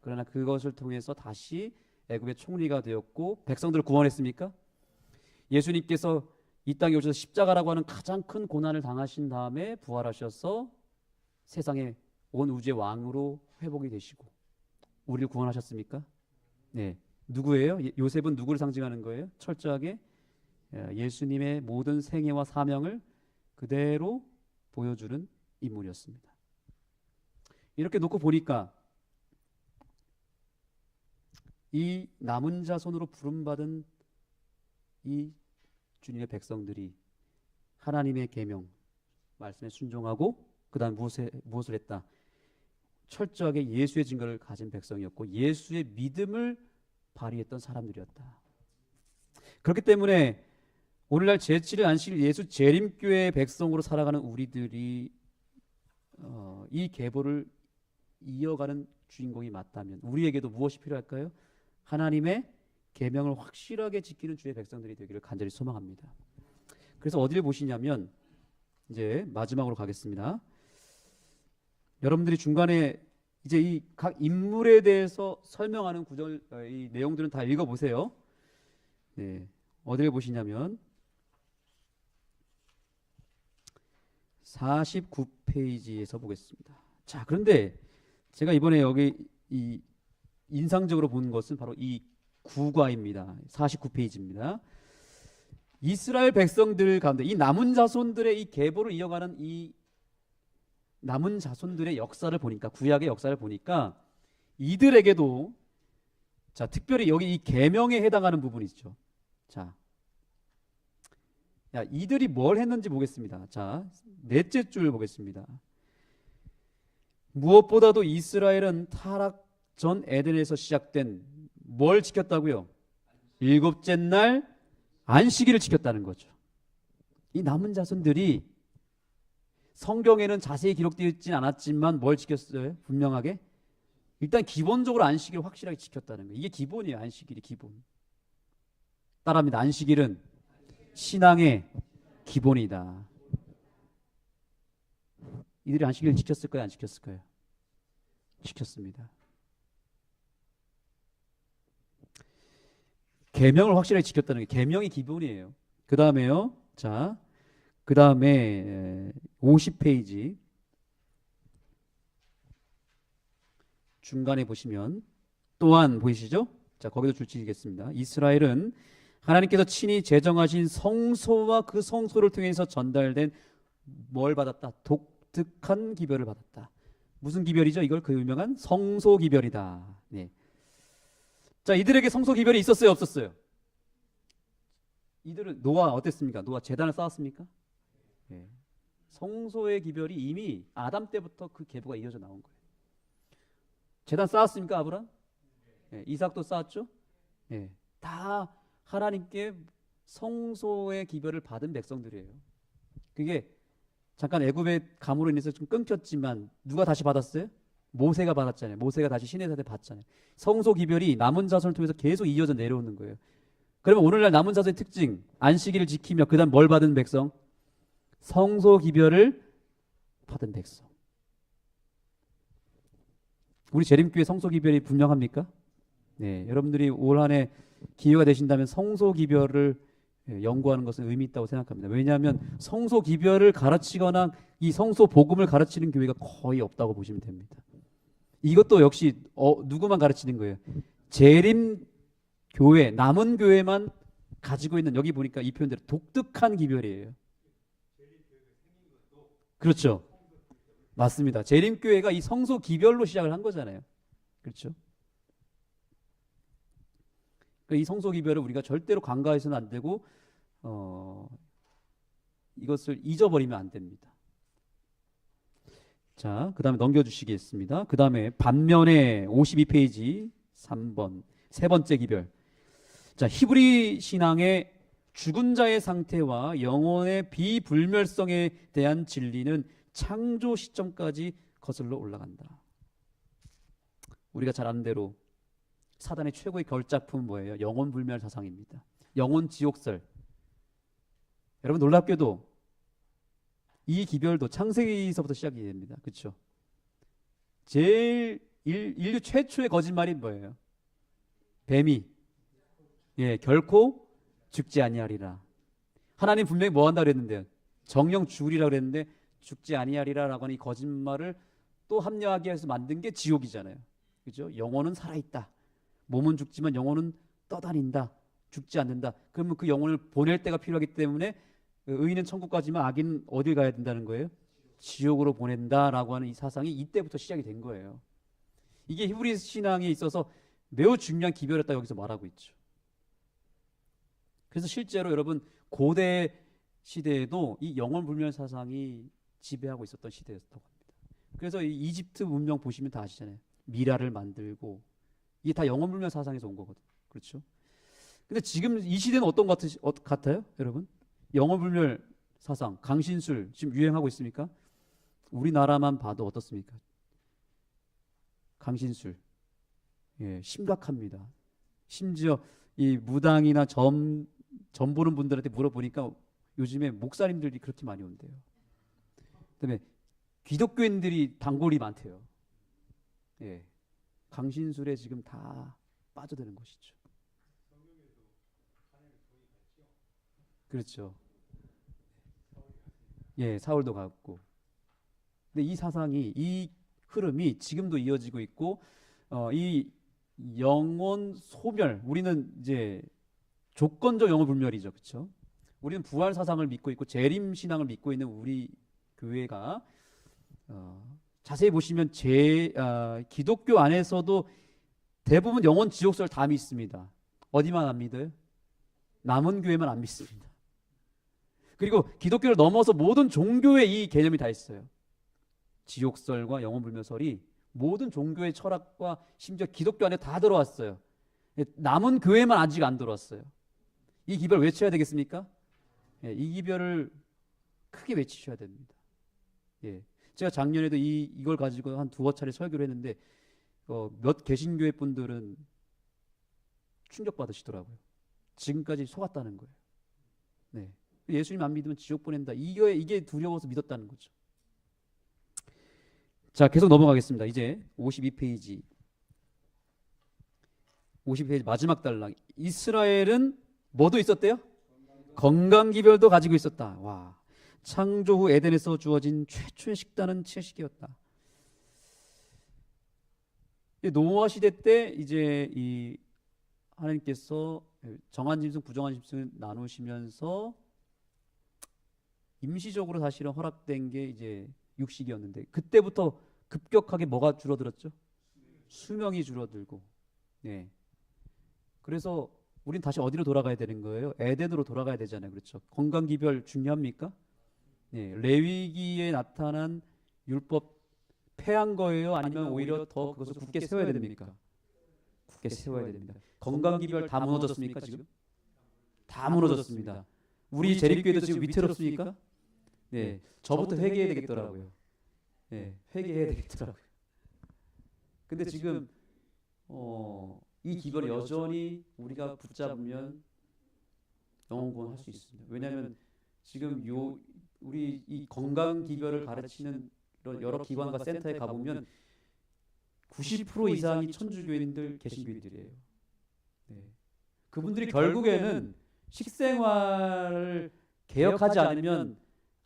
그러나 그것을 통해서 다시 애굽의 총리가 되었고 백성들을 구원했습니까? 예수님께서 이 땅에 오셔서 십자가라고 하는 가장 큰 고난을 당하신 다음에 부활하셔서 세상에 온 우주의 왕으로 회복이 되시고 우리를 구원하셨습니까? 네. 누구예요? 요셉은 누구를 상징하는 거예요? 철저하게 예수님의 모든 생애와 사명을 그대로 보여주는 인물이었습니다. 이렇게 놓고 보니까 이 남은 자손으로 부름받은 이 주님의 백성들이 하나님의 계명 말씀에 순종하고 그 다음 무엇을 했다? 철저하게 예수의 증거를 가진 백성이었고 예수의 믿음을 발휘했던 사람들이었다. 그렇기 때문에 오늘날 제7일 안식일 예수 재림교회의 백성으로 살아가는 우리들이 이 계보를 이어가는 주인공이 맞다면 우리에게도 무엇이 필요할까요? 하나님의 계명을 확실하게 지키는 주의 백성들이 되기를 간절히 소망합니다. 그래서 어디를 보시냐면 이제 마지막으로 가겠습니다. 여러분들이 중간에 이제 이 각 인물에 대해서 설명하는 구절, 이 내용들은 다 읽어보세요. 네, 어디를 보시냐면 49페이지에서 보겠습니다. 자, 그런데 제가 이번에 여기 이 인상적으로 본 것은 바로 이 구과입니다. 49페이지입니다. 이스라엘 백성들 가운데 이 남은 자손들의 이 계보를 이어가는 이 남은 자손들의 역사를 보니까, 구약의 역사를 보니까 이들에게도 자, 특별히 여기 이 계명에 해당하는 부분이 있죠. 자, 이들이 뭘 했는지 보겠습니다. 자, 넷째 줄 보겠습니다. 무엇보다도 이스라엘은 타락 전 에덴에서 시작된 뭘 지켰다고요? 일곱째 날 안식일을 지켰다는 거죠. 이 남은 자손들이 성경에는 자세히 기록되어 있진 않았지만 뭘 지켰어요? 분명하게 일단 기본적으로 안식일을 확실하게 지켰다는 거예요. 이게 기본이에요. 안식일이 기본. 따라합니다. 안식일은 신앙의 기본이다. 이들이 안식일을 지켰을까요? 안 지켰을까요? 지켰습니다. 계명을 확실하게 지켰다는 게 계명이 기본이에요. 그 다음에요. 자, 그 다음에 50페이지 중간에 보시면 또한 보이시죠? 자, 거기도 줄치겠습니다. 이스라엘은 하나님께서 친히 제정하신 성소와 그 성소를 통해서 전달된 뭘 받았다? 독특한 기별을 받았다. 무슨 기별이죠? 이걸 그 유명한 성소 기별이다. 네. 자, 이들에게 성소 기별이 있었어요, 없었어요? 이들은 노아 어땠습니까? 노아 제단을 쌓았습니까? 네. 성소의 기별이 이미 아담 때부터 그 계보가 이어져 나온 거예요. 제단 쌓았습니까, 아브람? 네. 이삭도 쌓았죠? 네. 다 하나님께 성소의 기별을 받은 백성들이에요. 그게 잠깐 애굽의 감으로 인해서 좀 끊겼지만 누가 다시 받았어요? 모세가 받았잖아요. 모세가 다시 시내산에 받잖아요. 성소 기별이 남은 자손을 통해서 계속 이어져 내려오는 거예요. 그러면 오늘날 남은 자손의 특징, 안식일을 지키며 그다음 뭘 받은 백성? 성소 기별을 받은 백성. 우리 재림교회 성소 기별이 분명합니까? 네, 여러분들이 올 한 해 기회가 되신다면 성소 기별을 연구하는 것은 의미 있다고 생각합니다. 왜냐하면 성소 기별을 가르치거나 이 성소 복음을 가르치는 교회가 거의 없다고 보시면 됩니다. 이것도 역시 누구만 가르치는 거예요? 재림 교회, 남은 교회만 가지고 있는, 여기 보니까 이 표현대로 독특한 기별이에요. 그렇죠. 맞습니다. 재림교회가 이 성소 기별로 시작을 한 거잖아요. 그렇죠. 이 성소 기별을 우리가 절대로 간과해서는 안 되고 이것을 잊어버리면 안 됩니다. 자, 그 다음에 넘겨주시겠습니다. 그 다음에 반면에 52페이지 3번 세 번째 기별. 자, 히브리 신앙의 죽은 자의 상태와 영혼의 비불멸성에 대한 진리는 창조 시점까지 거슬러 올라간다. 우리가 잘 아는 대로 사단의 최고의 걸작품은 뭐예요? 영혼 불멸 사상입니다. 영혼 지옥설. 여러분 놀랍게도 이 기별도 창세기서부터 시작이 됩니다. 그렇죠? 제일 인류 최초의 거짓말이 뭐예요? 뱀이 결코 죽지 아니하리라. 하나님 분명히 뭐 한다 그랬는데요? 정령 죽으리라 그랬는데 죽지 아니하리라라고 하는 이 거짓말을 또 합리화하기 위해서 만든 게 지옥이잖아요. 그렇죠? 영혼은 살아있다. 몸은 죽지만 영혼은 떠다닌다. 죽지 않는다. 그러면 그 영혼을 보낼 때가 필요하기 때문에 의인은 천국 가지만 악인은 어딜 가야 된다는 거예요? 지옥으로 보낸다라고 하는 이 사상이 이때부터 시작이 된 거예요. 이게 히브리 신앙에 있어서 매우 중요한 기별이었다 여기서 말하고 있죠. 그래서 실제로 여러분 고대 시대에도 이 영혼 불멸 사상이 지배하고 있었던 시대였다고 합니다. 그래서 이 이집트 문명 보시면 다 아시잖아요. 미라를 만들고 이게 다 영혼 불멸 사상에서 온 거거든요. 그렇죠? 근데 지금 이 시대는 어떤 것 같아요? 여러분? 영혼 불멸 사상, 강신술 지금 유행하고 있습니까? 우리나라만 봐도 어떻습니까? 강신술. 심각합니다. 심지어 이 무당이나 점 보는 분들한테 물어보니까 요즘에 목사님들이 그렇게 많이 온대요. 그다음에 기독교인들이 단골이 많대요. 강신술에 지금 다 빠져드는 것이죠. 그렇죠. 사울도 갔고. 근데 이 사상이, 이 흐름이 지금도 이어지고 있고, 이 영혼 소멸, 우리는 이제 조건적 영혼 불멸이죠, 그렇죠? 우리는 부활 사상을 믿고 있고 재림 신앙을 믿고 있는 우리 교회가 자세히 보시면 기독교 안에서도 대부분 영혼 지옥설 다 믿습니다. 어디만 안 믿어요? 남은 교회만 안 믿습니다. 그리고 기독교를 넘어서 모든 종교에 이 개념이 다 있어요. 지옥설과 영혼 불멸설이 모든 종교의 철학과 심지어 기독교 안에 다 들어왔어요. 남은 교회만 아직 안 들어왔어요. 이 기별 외쳐야 되겠습니까? 이 기별을 크게 외치셔야 됩니다. 제가 작년에도 이걸 가지고 한 두어 차례 설교를 했는데 몇 개신교회 분들은 충격받으시더라고요. 지금까지 속았다는 거예요. 예수님 안 믿으면 지옥 보낸다. 이게 두려워서 믿었다는 거죠. 자, 계속 넘어가겠습니다. 이제 52페이지. 52페이지 마지막 단락. 이스라엘은 뭐도 있었대요? 건강기별도 가지고 있었다. 와, 창조 후 에덴에서 주어진 최초의 식단은 채식이었다. 노아 시대 때 이제 이 하나님께서 정한 짐승, 부정한 짐승을 나누시면서 임시적으로 사실은 허락된 게 이제 육식이었는데, 그때부터 급격하게 뭐가 줄어들었죠? 수명이 줄어들고. 네. 그래서 우린 다시 어디로 돌아가야 되는 거예요? 에덴으로 돌아가야 되잖아요. 그렇죠? 건강기별 중요합니까? 네. 레위기에 나타난 율법 폐한 거예요? 아니면 오히려 더 그것을 굳게 세워야 됩니까? 굳게 세워야 됩니다. 건강기별 다 무너졌습니까? 지금? 다 무너졌습니다. 우리 재림교회도 지금 위태롭습니까? 네. 저부터 회개해야 되겠더라고요. 네. 회개해야 되겠더라고요. 근데 지금 이 기별을 여전히 우리가 붙잡으면 영원권 할 수 있습니다. 왜냐하면 지금 우리 이 건강 기별을 가르치는 이런 여러 기관과 센터에 가보면 90% 이상이 천주교인들, 개신교인들이에요. 네. 그분들이 결국에는 식생활을 개혁하지 않으면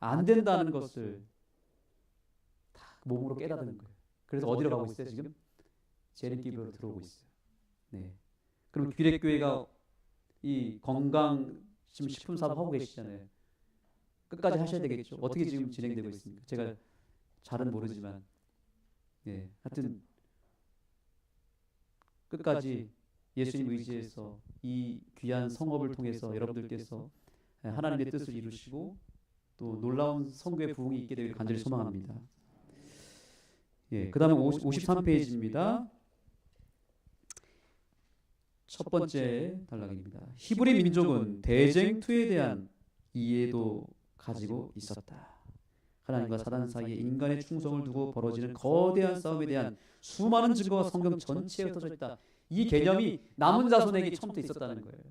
안 된다는 것을 다 몸으로 깨닫는 거예요. 그래서 어디로 가고 있어요 지금? 재림기별로 들어오고 있어요. 네. 그럼 규례교회가 이 건강 지금 식품 사업 하고 계시잖아요. 끝까지 하셔야 되겠죠. 어떻게 지금 진행되고 있습니까? 제가 잘은 모르지만, 네, 하여튼 끝까지 예수님 의지해서 이 귀한 성업을 통해서 여러분들께서 하나님의 뜻을 이루시고 또 놀라운 선교의 부흥이 있게 되기를 간절히 소망합니다. 예, 그 다음에 53페이지입니다. 첫 번째 단락입니다. 히브리 민족은 대쟁투에 대한 이해도 가지고 있었다. 하나님과 사단 사이에 인간의 충성을 두고 벌어지는 거대한 싸움에 대한 수많은 증거가 성경 전체에 흩어져 있다. 이 개념이 남은 자손에게 처음부터 있었다는 거예요.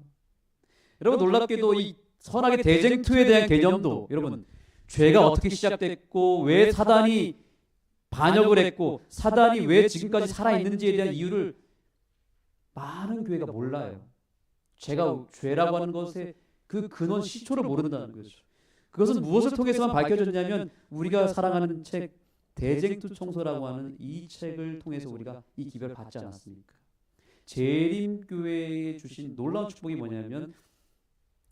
여러분, 놀랍게도 이 선악의 대쟁투에 대한 개념도, 여러분, 죄가 어떻게 시작됐고 왜 사단이 반역을 했고 사단이 왜 지금까지 살아있는지에 대한 이유를 많은 교회가 몰라요. 죄라고 하는 것의 그 근원 시초를 모른다는 거죠. 그것은 무엇을 통해서만 밝혀졌냐면 우리가 사랑하는 책 대쟁투 청소라고 하는 이 책을 통해서 우리가 이 기별을 받지 않았습니까? 재림교회에 주신 놀라운 축복이 뭐냐면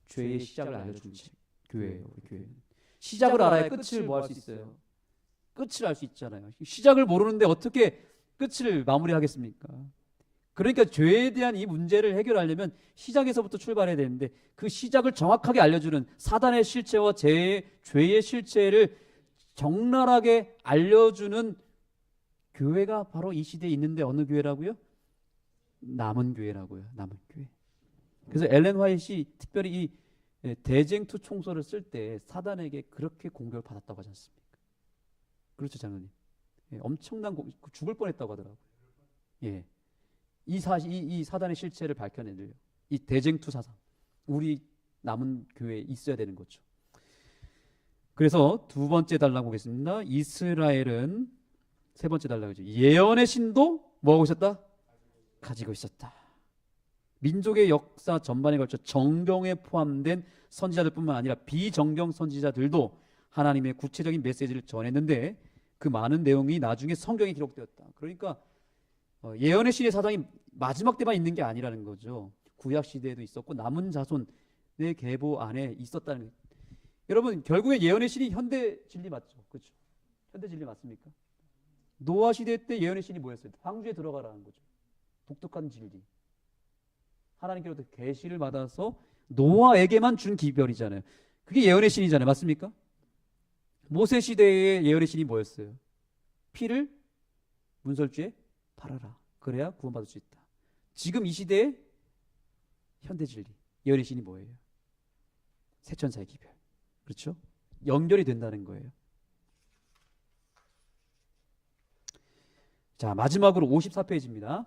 죄의 시작을 알려주는 책, 교회예요. 우리 교회는 시작을 알아야 끝을 뭐 할 수 있어요? 끝을 알 수 있잖아요. 시작을 모르는데 어떻게 끝을 마무리하겠습니까? 그러니까 죄에 대한 이 문제를 해결하려면 시작에서부터 출발해야 되는데, 그 시작을 정확하게 알려주는 사단의 실체와 죄의 실체를 적나라하게 알려주는 교회가 바로 이 시대에 있는데 어느 교회라고요? 남은 교회라고요. 남은 교회. 그래서 엘렌 화이트이 특별히 이 대쟁투 총소를 쓸 때 사단에게 그렇게 공격을 받았다고 하지 않습니까? 그렇죠, 장로님. 예, 엄청난 죽을 뻔했다고 하더라고요. 예. 이 사단의 실체를 밝혀내려 이 대쟁투 사상, 우리 남은 교회에 있어야 되는 거죠. 그래서 두 번째 단락 보겠습니다. 이스라엘은, 세 번째 단락이죠. 예언의 신도 뭐하고 있었다? 가지고 있었다. 민족의 역사 전반에 걸쳐 정경에 포함된 선지자들뿐만 아니라 비정경 선지자들도 하나님의 구체적인 메시지를 전했는데 그 많은 내용이 나중에 성경에 기록되었다. 그러니까 예언의 신의 사상이 마지막 때만 있는 게 아니라는 거죠. 구약 시대에도 있었고 남은 자손의 계보 안에 있었다는 거예요. 여러분, 결국에 예언의 신이 현대 진리 맞죠? 그렇죠? 현대 진리 맞습니까? 노아 시대 때 예언의 신이 뭐였어요? 황제에 들어가라는 거죠. 독특한 진리. 하나님께로부터 계시를 받아서 노아에게만 준 기별이잖아요. 그게 예언의 신이잖아요. 맞습니까? 모세 시대의 예언의 신이 뭐였어요? 피를 문설주에 팔아라. 그래야 구원받을 수 있다. 지금 이 시대의 현대 진리, 예언의 신이 뭐예요? 새천사의 기별. 그렇죠? 연결이 된다는 거예요. 자, 마지막으로 54페이지입니다.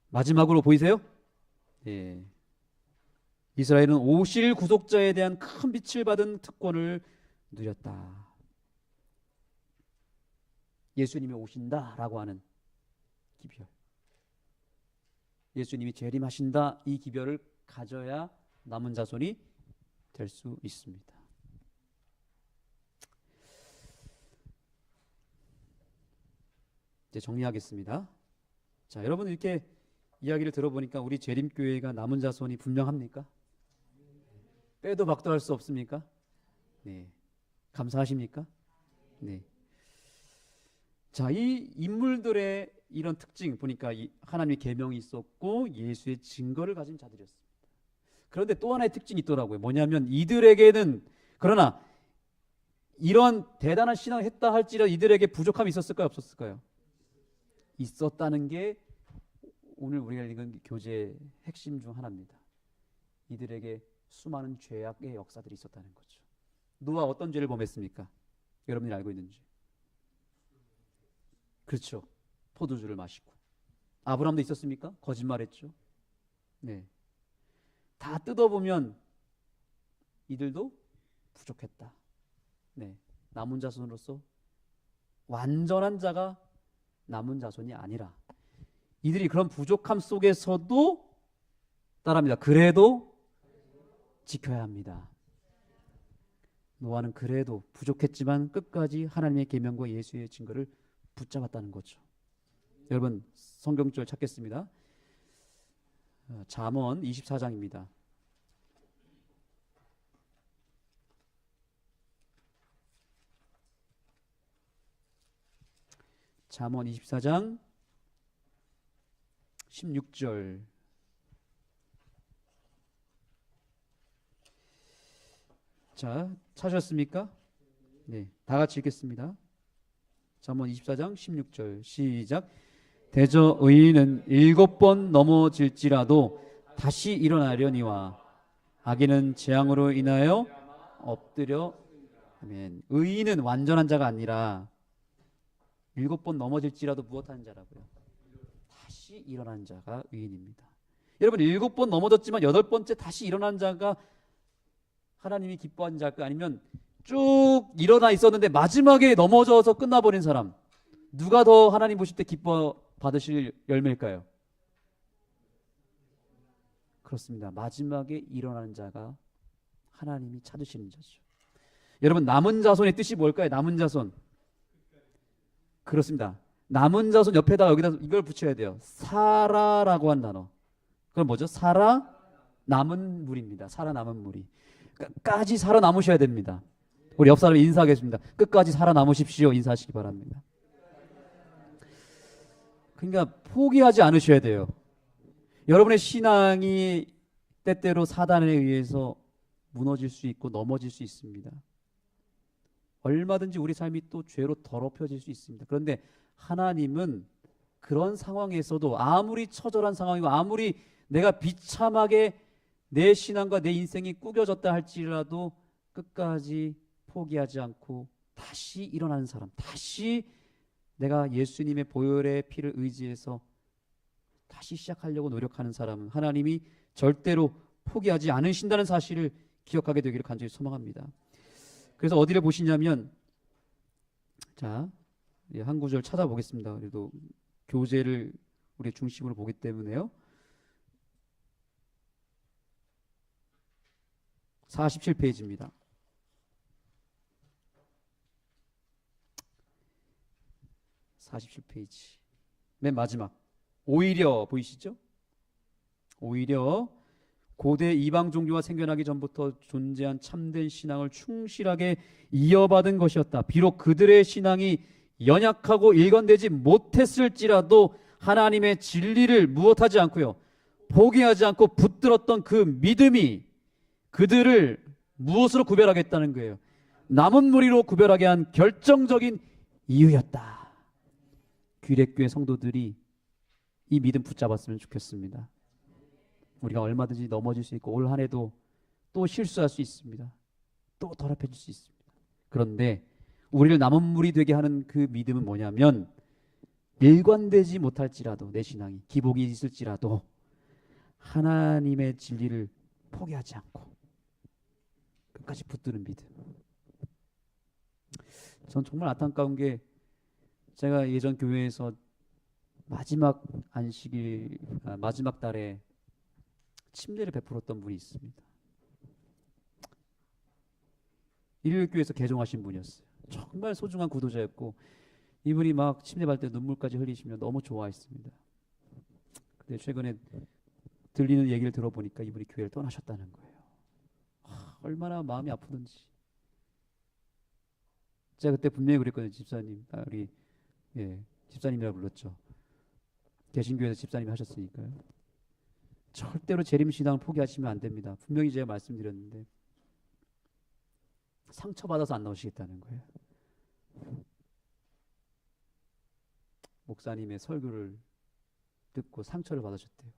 마지막으로 보이세요? 예. 이스라엘은 오실 구속자에 대한 큰 빛을 받은 특권을 누렸다. 예수님이 오신다라고 하는 기별, 예수님이 재림하신다, 이 기별을 가져야 남은 자손이 될 수 있습니다. 이제 정리하겠습니다. 자, 여러분 이렇게 이야기를 들어보니까 우리 재림교회가 남은 자손이 분명합니까? 빼도 박도 할 수 없습니까? 네. 감사하십니까? 네. 자, 이 인물들의 이런 특징 보니까 하나님의 계명이 있었고 예수의 증거를 가진 자들이었습니다. 그런데 또 하나의 특징이 있더라고요. 뭐냐면 이들에게는, 그러나 이런 대단한 신앙을 했다 할지라도 이들에게 부족함이 있었을까요? 없었을까요? 있었다는 게 오늘 우리가 읽은 교재의 핵심 중 하나입니다. 이들에게 수많은 죄악의 역사들이 있었다는 거죠. 노아 어떤 죄를 범했습니까? 여러분이 알고 있는지. 그렇죠. 포도주를 마시고. 아브라함도 있었습니까? 거짓말했죠. 네. 다 뜯어보면 이들도 부족했다. 네. 남은 자손으로서 완전한 자가 남은 자손이 아니라 이들이 그런 부족함 속에서도 따라합니다. 그래도 지켜야 합니다. 노아는 그래도 부족했지만 끝까지 하나님의 계명과 예수의 증거를 붙잡았다는 거죠. 여러분 성경절 찾겠습니다. 잠언 24장입니다. 잠언 24장 16절. 자, 찾으셨습니까? 네, 다 같이 읽겠습니다. 잠언 24장 16절 시작. 대저 의인은 7번 넘어질지라도 다시 일어나려니와 악인은 재앙으로 인하여 엎드려. 아멘. 의인은 완전한 자가 아니라 7번 넘어질지라도 무엇하는 자라고요? 다시 일어난 자가 의인입니다. 여러분 7번 넘어졌지만 8번째 다시 일어난 자가 하나님이 기뻐하는 자일까? 아니면 쭉 일어나 있었는데 마지막에 넘어져서 끝나버린 사람, 누가 더 하나님 보실 때 기뻐 받으실 열매일까요? 그렇습니다. 마지막에 일어나는 자가 하나님이 찾으시는 자죠. 여러분 남은 자손의 뜻이 뭘까요? 남은 자손. 그렇습니다. 남은 자손 옆에다가 여기다 이걸 붙여야 돼요. 살아라고 한 단어. 그럼 뭐죠? 살아 남은 무리입니다. 살아남은 무리. 끝까지 살아남으셔야 됩니다. 우리 옆 사람 인사하겠습니다. 끝까지 살아남으십시오. 인사하시기 바랍니다. 그러니까 포기하지 않으셔야 돼요. 여러분의 신앙이 때때로 사단에 의해서 무너질 수 있고 넘어질 수 있습니다. 얼마든지 우리 삶이 또 죄로 더럽혀질 수 있습니다. 그런데 하나님은 그런 상황에서도 아무리 처절한 상황이고 아무리 내가 비참하게 내 신앙과 내 인생이 꾸겨졌다 할지라도 끝까지 포기하지 않고 다시 일어나는 사람, 다시 내가 예수님의 보혈의 피를 의지해서 다시 시작하려고 노력하는 사람은 하나님이 절대로 포기하지 않으신다는 사실을 기억하게 되기를 간절히 소망합니다. 그래서 어디를 보시냐면, 자, 한 구절 찾아보겠습니다. 그래도 교재를 우리 중심으로 보기 때문에요. 47페이지입니다. 47페이지 맨 마지막, 오히려 보이시죠? 오히려 고대 이방 종교가 생겨나기 전부터 존재한 참된 신앙을 충실하게 이어받은 것이었다. 비록 그들의 신앙이 연약하고 일관되지 못했을지라도 하나님의 진리를 무엇하지 않고요, 포기하지 않고 붙들었던 그 믿음이 그들을 무엇으로 구별하겠다는 거예요? 남은 무리로 구별하게 한 결정적인 이유였다. 귀례교회 성도들이 이 믿음 붙잡았으면 좋겠습니다. 우리가 얼마든지 넘어질 수 있고 올 한 해도 또 실수할 수 있습니다. 또 더럽혀질 수 있습니다. 그런데 우리를 남은 무리 되게 하는 그 믿음은 뭐냐면, 일관되지 못할지라도 내 신앙이 기복이 있을지라도 하나님의 진리를 포기하지 않고 끝까지 붙드는 믿음. 전 정말 안타까운 게 제가 예전 교회에서 마지막 마지막 달에 침례를 베풀었던 분이 있습니다. 일일교회에서 개종하신 분이었어요. 정말 소중한 구도자였고 이분이 막 침례 받을 때 눈물까지 흘리시며 너무 좋아했습니다. 근데 최근에 들리는 얘기를 들어보니까 이분이 교회를 떠나셨다는 거예요. 얼마나 마음이 아프던지. 제가 그때 분명히 그랬거든요. 집사님, 우리 집사님이라 불렀죠. 개신교에서 집사님이 하셨으니까요. 절대로 재림신앙을 포기하시면 안 됩니다. 분명히 제가 말씀드렸는데 상처받아서 안 나오시겠다는 거예요. 목사님의 설교를 듣고 상처를 받으셨대요.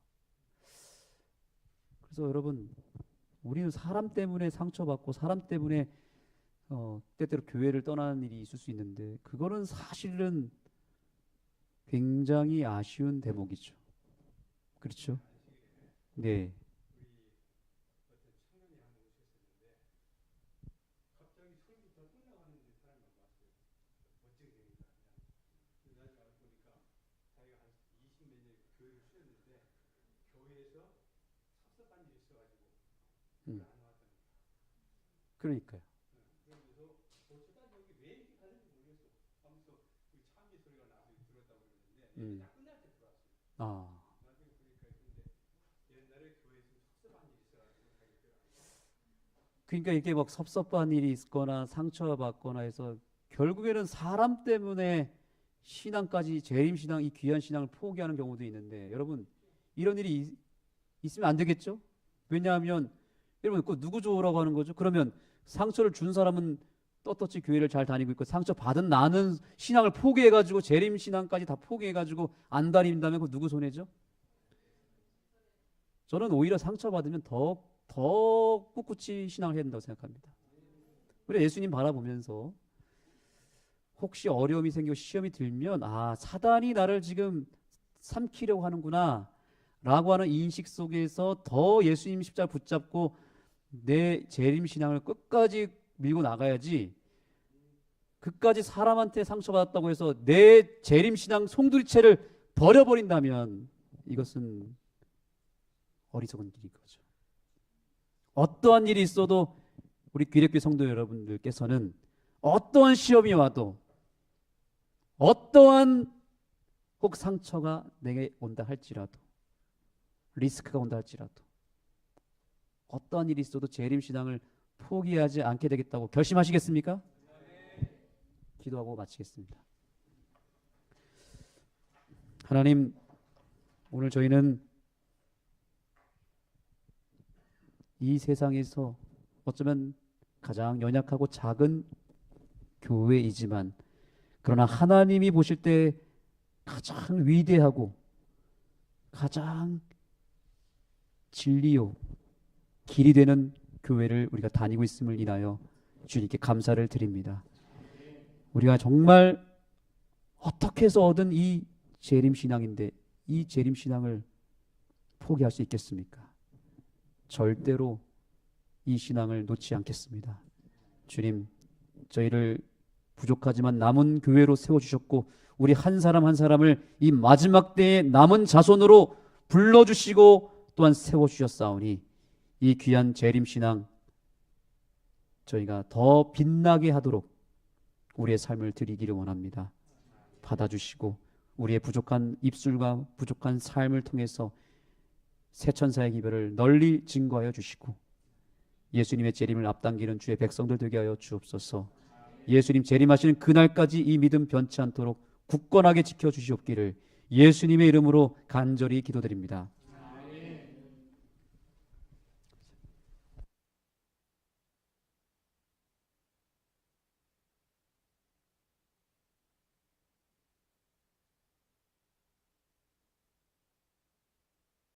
그래서 여러분, 우리는 사람 때문에 상처받고 사람 때문에 때때로 교회를 떠나는 일이 있을 수 있는데 그거는 사실은 굉장히 아쉬운 대목이죠. 그렇죠? 네. 갑자기 처음부터 혼나가는 사람이 왔어요. 멋지게 생긴 사람이야. 나중에 알고 보니까 자기가 한 20몇 년 교회를 쉬었는데 교회에서 섭섭한 일이 있어가지고 음. 안 나왔다는 거야. 그러니까요. 그러면서 어쩌다 여기 왜 이렇게 가는지 모르겠어. 하면서 그 참미 소리가 나서 들었다고 그러는데 음. 다 끝날 때 들어왔어요. 아, 나중에 보니까 근데 옛날에 교회에서 섭섭한 일이 있어가지고 자기가 그러니까 이게 막 섭섭한 일이 있거나 상처받거나 해서 결국에는 사람 때문에 신앙까지 재림신앙 이 귀한 신앙을 포기하는 경우도 있는데 여러분 이런 일이 있으면 안 되겠죠? 왜냐하면 여러분 그 누구 좋으라고 하는 거죠? 그러면 상처를 준 사람은 떳떳이 교회를 잘 다니고 있고 상처 받은 나는 신앙을 포기해가지고 재림신앙까지 다 포기해가지고 안 다닌다면 그 누구 손해죠? 저는 오히려 상처받으면 더 꿋꿋이 신앙을 해야 된다고 생각합니다. 우리 예수님 바라보면서 혹시 어려움이 생기고 시험이 들면 사단이 나를 지금 삼키려고 하는구나 라고 하는 인식 속에서 더 예수님 십자가 붙잡고 내 재림신앙을 끝까지 밀고 나가야지 그까지 사람한테 상처받았다고 해서 내 재림신앙 송두리째를 버려버린다면 이것은 어리석은 일인 거죠. 어떠한 일이 있어도 우리 귀력교 성도 여러분들께서는 어떠한 시험이 와도 어떠한 혹 상처가 내게 온다 할지라도 리스크가 온다 할지라도 어떠한 일이 있어도 재림신앙을 포기하지 않게 되겠다고 결심하시겠습니까? 기도하고 마치겠습니다. 하나님, 오늘 저희는 이 세상에서 어쩌면 가장 연약하고 작은 교회이지만 그러나 하나님이 보실 때 가장 위대하고 가장 진리요 길이 되는 교회를 우리가 다니고 있음을 인하여 주님께 감사를 드립니다. 우리가 정말 어떻게 해서 얻은 이 재림신앙인데 이 재림신앙을 포기할 수 있겠습니까? 절대로 이 신앙을 놓지 않겠습니다. 주님, 저희를 부족하지만 남은 교회로 세워주셨고 우리 한 사람 한 사람을 이 마지막 때의 남은 자손으로 불러주시고 또한 세워주셨사오니 이 귀한 재림신앙 저희가 더 빛나게 하도록 우리의 삶을 드리기를 원합니다. 받아주시고 우리의 부족한 입술과 부족한 삶을 통해서 새 천사의 기별을 널리 증거하여 주시고 예수님의 재림을 앞당기는 주의 백성들 되게 하여 주옵소서. 예수님 재림하시는 그날까지 이 믿음 변치 않도록 굳건하게 지켜주시옵기를 예수님의 이름으로 간절히 기도드립니다.